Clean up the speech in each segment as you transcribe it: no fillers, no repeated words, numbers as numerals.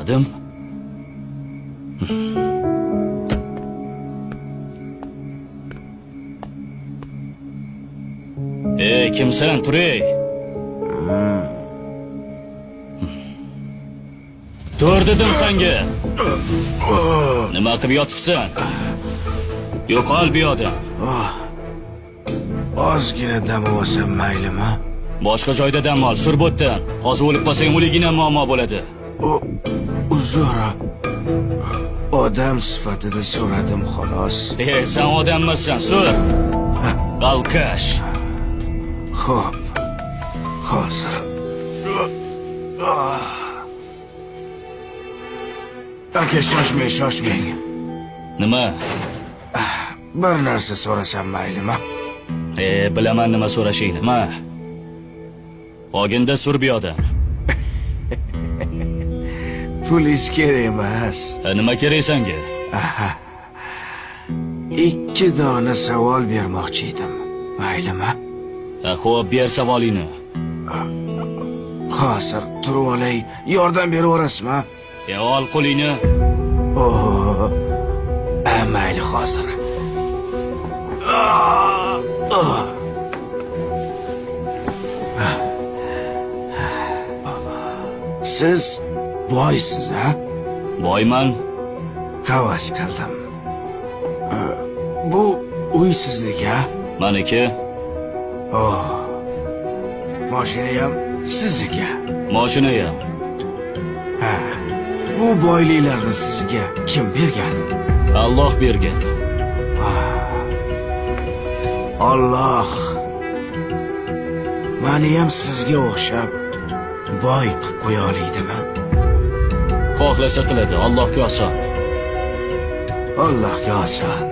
so'radim. Kimsan, Turay? Tur dedim senga. Nima qilib yotibsan? Yo'qol bu yoqda. Ozgina dam olsam maylimi? Boshqa joyda dam ol, surbotdan. Hozir o'lib qolsang o'ligina muammo bo'ladi. Uzr. Odam sifatida so'radim xolos. Sen odam emassan, sur. Alkash. Xo'p. Hozir. Aka, shoshmang. Nima? Bir narsa so'rasam maylimi? Bilaman nima so'rashingni. Ma. Oginda sur bu yoqdan. Pulis kerak emas. Nima kerak senga? 2 dona savol bermoqchi edim. Maylimi? Xo'p, ber savolingni. Hozir turib olay, yordam berib o'rasizmi? Ol qo'lingni. Mayli hozir. Siz boysiz, ha? Boyman. Havas qildim. Bu uy sizniki, ha? Meniki. Mashina ham sizniki. Mashina ham. Bu boyliklarni sizga kim bergan? Alloh bergan. Alloh meni ham sizga o'xshab boy qilib qo'ya olaydimi? Xohlasa qiladi, Allohga oson. Allohga oson.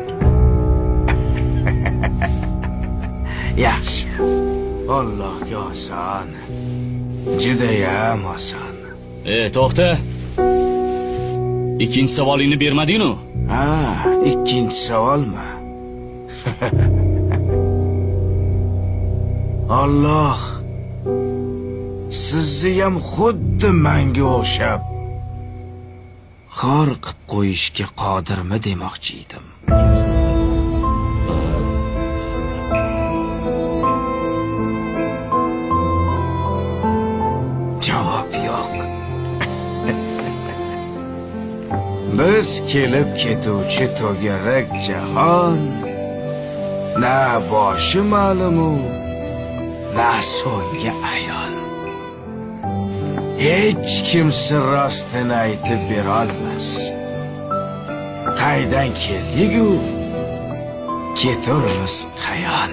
Yaxshi. Allohga oson. Judayam oson. To'xta. Ikkinchi savolingni bermading-ku? Ikkinchi savolmi? Alloh sizni ham xuddi menga o'xshab xor qilib qo'yishga qodirmi demoqchi edim. Javob yo'q. Biz kelib ketuvchi to'garak jahon na boshi ma'lumu, na so'nggi ayon. Hech kimsa rostini aytib bera olmas. Qaydan keldik-u, keturmiz qayon.